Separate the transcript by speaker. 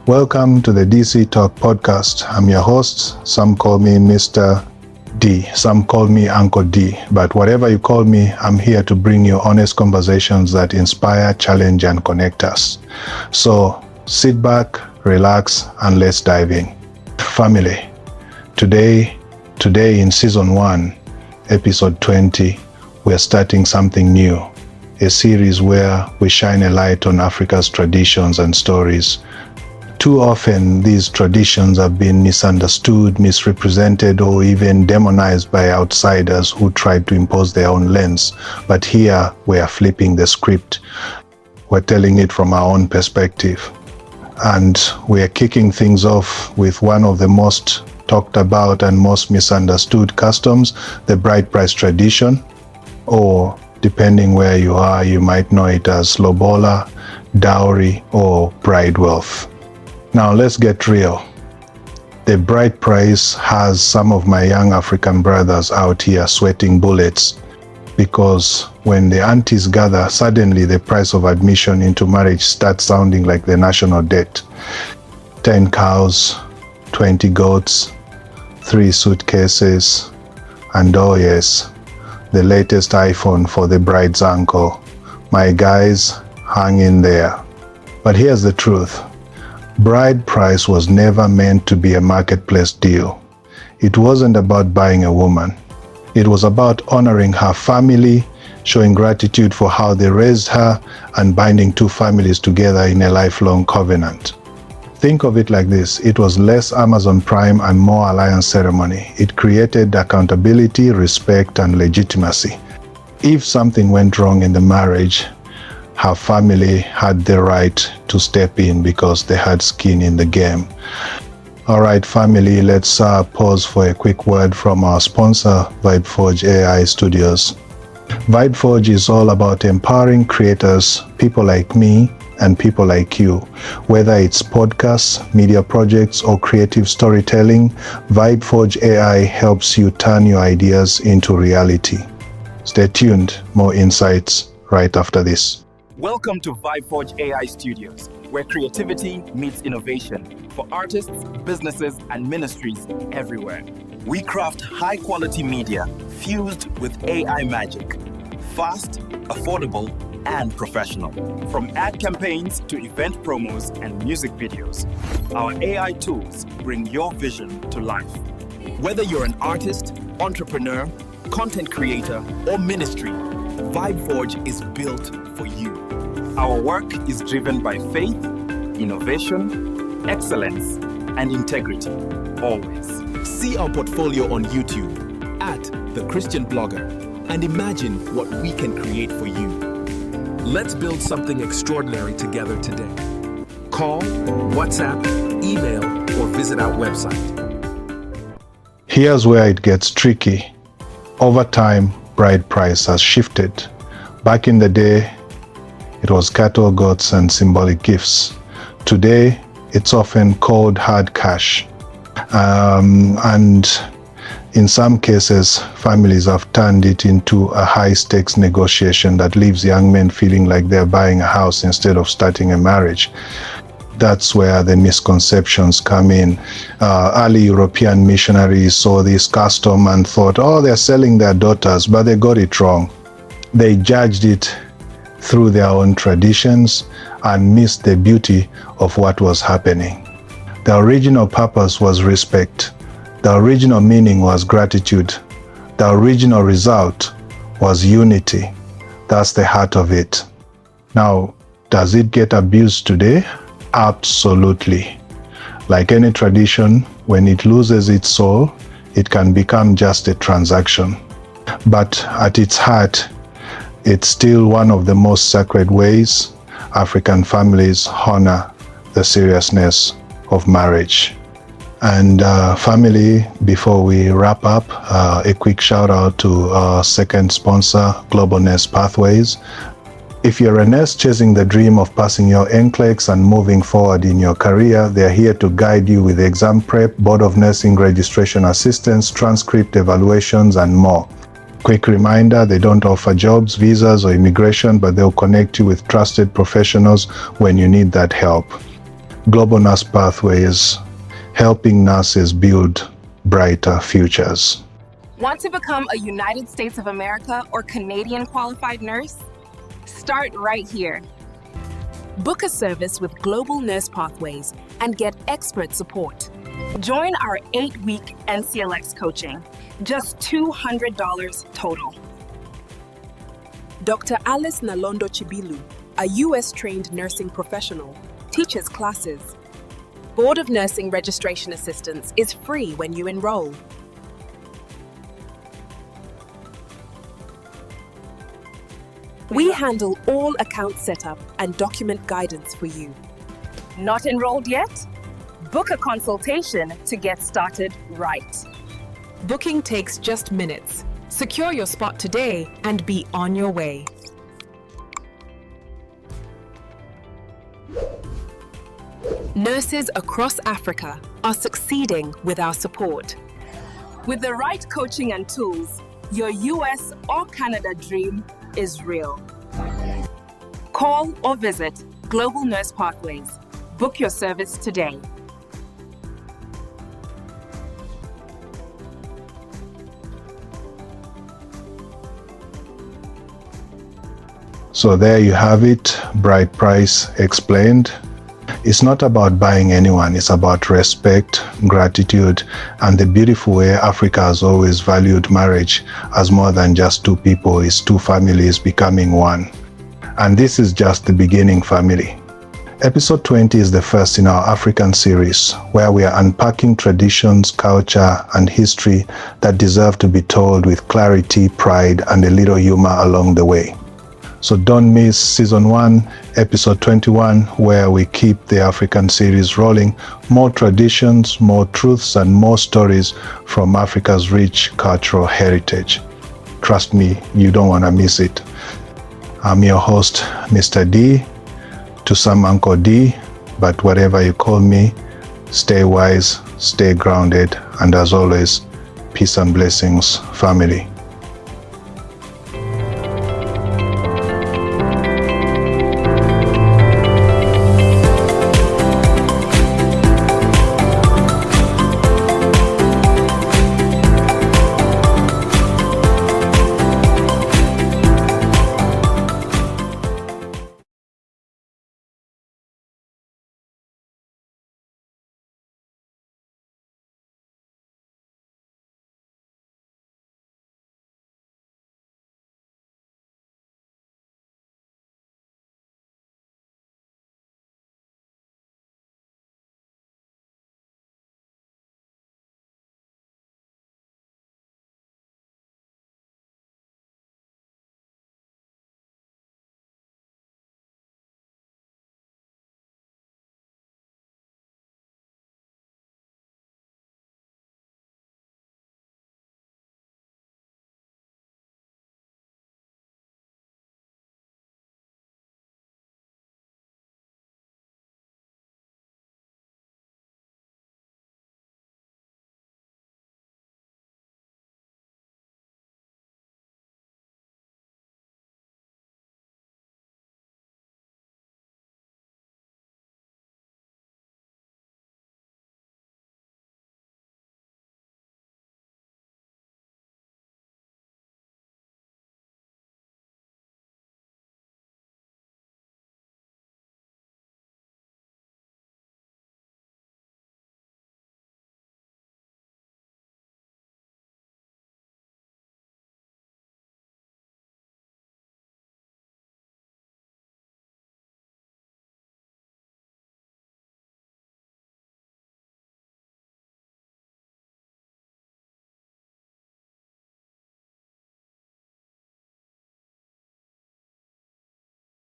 Speaker 1: Welcome to the DC Talk podcast. I'm your host. Some call me Mr. D. Some call me Uncle D. But whatever you call me, I'm here to bring you honest conversations that inspire, challenge, and connect us. So sit back, relax, and let's dive in. Family, today in season 1, episode 20, we're starting something new. A series where we shine a light on Africa's traditions and stories. Too often, these traditions have been misunderstood, misrepresented, or even demonized by outsiders who tried to impose their own lens. But here, we are flipping the script. We're telling it from our own perspective. And we are kicking things off with one of the most talked about and most misunderstood customs, the bride price tradition, or depending where you are, you might know it as Lobola, Dowry, or bride wealth. Now let's get real. The bride price has some of my young African brothers out here sweating bullets because when the aunties gather, suddenly the price of admission into marriage starts sounding like the national debt. 10 cows, 20 goats, 3 suitcases, and oh yes, the latest iPhone for the bride's uncle. My guys, hang in there. But here's the truth. Bride price was never meant to be a marketplace deal. It wasn't about buying a woman. It was about honoring her family, showing gratitude for how they raised her, and binding two families together in a lifelong covenant. Think of it like this. It was less Amazon Prime and more alliance ceremony. It created accountability, respect, and legitimacy. If something went wrong in the marriage, her family had the right to step in because they had skin in the game. All right, family, let's pause for a quick word from our sponsor, VibeForge AI Studios. VibeForge is all about empowering creators, people like me, and people like you. Whether it's podcasts, media projects, or creative storytelling, VibeForge AI helps you turn your ideas into reality. Stay tuned, more insights right after this.
Speaker 2: Welcome to VibeForge AI Studios, where creativity meets innovation for artists, businesses, and ministries everywhere. We craft high-quality media fused with AI magic. Fast, affordable, and professional. From ad campaigns to event promos and music videos, our AI tools bring your vision to life. Whether you're an artist, entrepreneur, content creator, or ministry, VibeForge is built for you. Our work is driven by faith, innovation, excellence, and integrity, always.
Speaker 3: See our portfolio on YouTube at The Christian Blogger and imagine what we can create for you. Let's build something extraordinary together today. Call, WhatsApp, email, or visit our website.
Speaker 1: Here's where it gets tricky. Over time, bride price has shifted. Back in the day, it was cattle, goats, and symbolic gifts. Today, it's often called hard cash. And in some cases, families have turned it into a high-stakes negotiation that leaves young men feeling like they're buying a house instead of starting a marriage. That's where the misconceptions come in. Early European missionaries saw this custom and thought, oh, they're selling their daughters, but they got it wrong. They judged it through their own traditions and missed the beauty of what was happening. The original purpose was respect. The original meaning was gratitude. The original result was unity. That's the heart of it. Now, does it get abused today? Absolutely. Like any tradition, when it loses its soul, it can become just a transaction. But at its heart, it's still one of the most sacred ways African families honor the seriousness of marriage. And family, before we wrap up, a quick shout out to our second sponsor, Global Nest Pathways. If you're a nurse chasing the dream of passing your NCLEX and moving forward in your career, they're here to guide you with exam prep, Board of Nursing registration assistance, transcript evaluations, and more. Quick reminder, they don't offer jobs, visas, or immigration, but they'll connect you with trusted professionals when you need that help. Global Nurse Pathways, helping nurses build brighter futures.
Speaker 4: Want to become a United States of America or Canadian qualified nurse? Start right here.
Speaker 5: Book a service with Global Nurse Pathways and get expert support.
Speaker 4: Join our 8-week NCLX coaching, just $200 total.
Speaker 5: Dr. Alice Nalondo Chibilu, a US-trained nursing professional, teaches classes. Board of Nursing registration assistance is free when you enroll. We handle all account setup and document guidance for you.
Speaker 4: Not enrolled yet? Book a consultation to get started right.
Speaker 5: Booking takes just minutes. Secure your spot today and be on your way. Nurses across Africa are succeeding with our support.
Speaker 4: With the right coaching and tools, your US or Canada dream is real. Call or visit Global Nurse Pathways. Book your service today.
Speaker 1: So there you have it, Bright Price explained. It's not about buying anyone, it's about respect, gratitude, and the beautiful way Africa has always valued marriage as more than just two people, it's two families becoming one. And this is just the beginning, family. Episode 20 is the first in our African series, where we are unpacking traditions, culture, and history that deserve to be told with clarity, pride, and a little humor along the way. So don't miss season 1, episode 21, where we keep the African series rolling. More traditions, more truths, and more stories from Africa's rich cultural heritage. Trust me, you don't want to miss it. I'm your host, Mr. D, to some Uncle D, but whatever you call me, stay wise, stay grounded, and as always, peace and blessings, family.